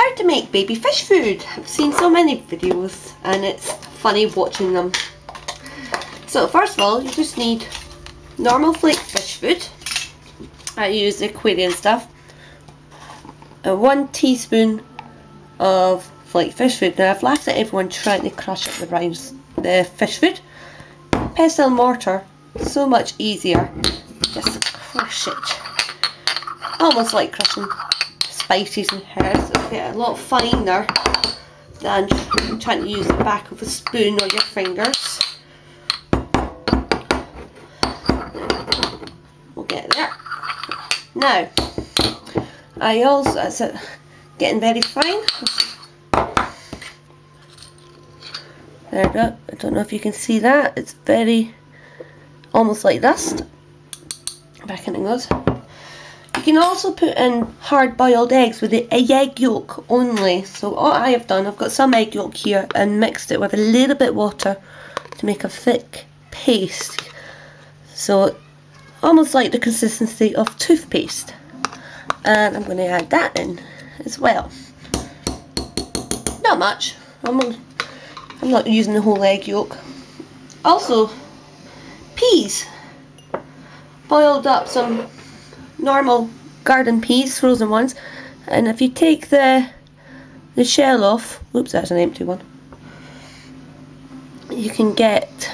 How to make baby fish food. I've seen so many videos and it's funny watching them. So first of all, you just need normal flake fish food. I use the aquarium stuff. 1 teaspoon of flake fish food. Now I've laughed at everyone trying to crush up the fish food. Pestle and mortar, so much easier. Just crush it. Almost like crushing spices and herbs. It'll get a lot finer than trying to use the back of a spoon or your fingers. We'll get there. Now, that's it, getting very fine. There we go. I don't know if you can see that. It's very, almost like dust. Back in it goes. You can also put in hard boiled eggs with the egg yolk only. So what I have done, I've got some egg yolk here and mixed it with a little bit of water to make a thick paste. So almost like the consistency of toothpaste. And I'm going to add that in as well. Not much. I'm not using the whole egg yolk. Also, peas. Boiled up some normal garden peas, frozen ones, and if you take the shell off, oops, that's an empty one, you can get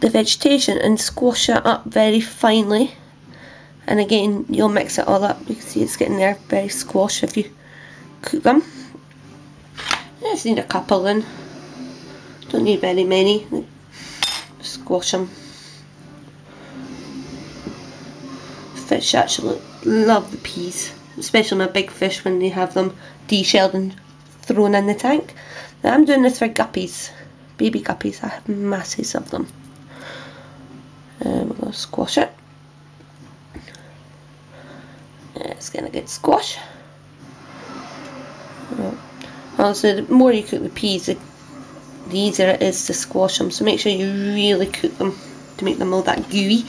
the vegetation and squash it up very finely. And again, you'll mix it all up. You can see it's getting there very squashed if you cook them. I just need a couple in. Don't need very many. Squash them. Fish actually love the peas, especially my big fish when they have them deshelled and thrown in the tank. Now I'm doing this for guppies, baby guppies. I have masses of them. We're going to squash it. It's getting a good squash. Also, the more you cook the peas, the easier it is to squash them. So make sure you really cook them to make them all that gooey.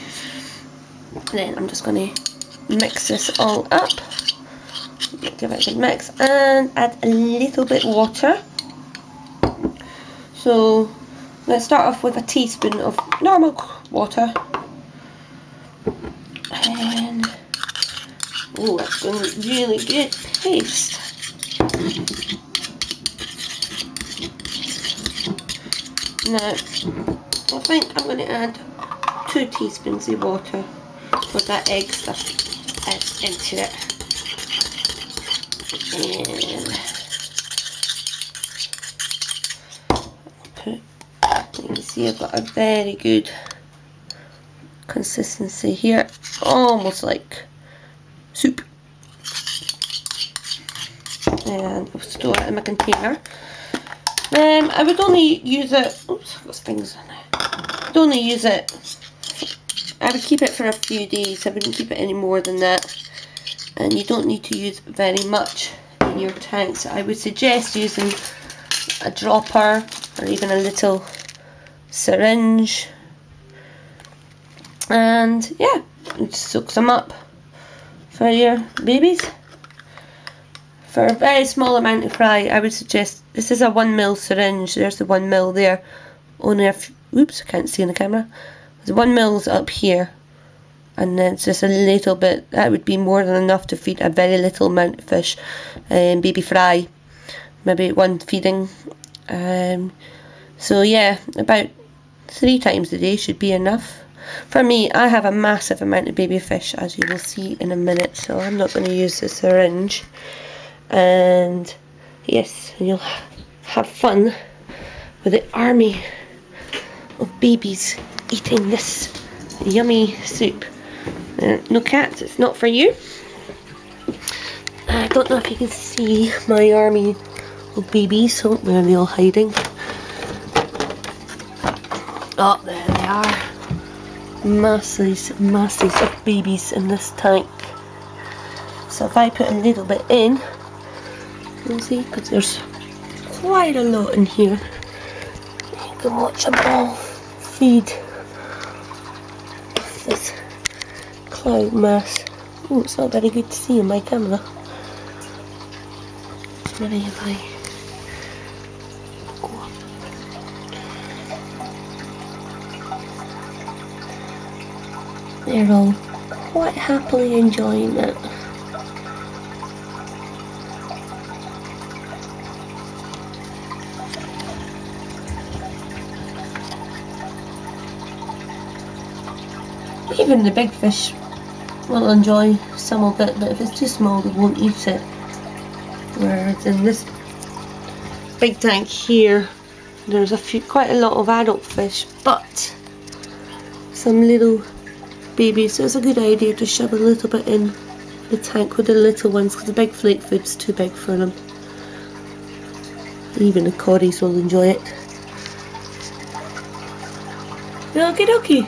Then I'm just going to mix this all up, give it a good mix, and add a little bit of water. So let's start off with a teaspoon of normal water, and oh, that's going to be really good paste. Now I think I'm going to add 2 teaspoons of water with that egg stuff into it, and you can see I've got a very good consistency here, almost like soup. And I'll store it in my container. Then I would only use it, oops, I've got things in there. I'd only use it, I would keep it for a few days. I wouldn't keep it any more than that. And you don't need to use very much in your tanks. I would suggest using a dropper or even a little syringe. And yeah, it soaks them up for your babies. For a very small amount of fry, I would suggest, this is a 1 ml syringe. There's the 1 ml there. Only a few, oops, I can't see in the camera. There's 1 ml up here, and then it's just a little bit. That would be more than enough to feed a very little amount of fish, baby fry, maybe 1 feeding. So yeah, about 3 times a day should be enough. For me, I have a massive amount of baby fish, as you will see in a minute, so I'm not going to use the syringe. And yes, you'll have fun with the army of babies eating this yummy soup. No cats, it's not for you. I don't know if you can see my army of babies. Where are they all hiding? Oh, there they are. Masses of babies in this tank. So if I put a little bit in, you'll see, because there's quite a lot in here. You can watch them all feed this cloud mass. Oh, it's not very good to see in my camera. many have I got? They're all quite happily enjoying it. Even the big fish will enjoy some of it, but if it's too small they won't eat it. Whereas in this big tank here there's quite a lot of adult fish, but some little babies, so it's a good idea to shove a little bit in the tank with the little ones, because the big flake food's too big for them. Even the coddies will enjoy it. Okie dokie.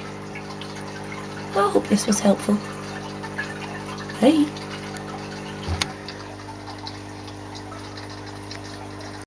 I hope this was helpful. Bye.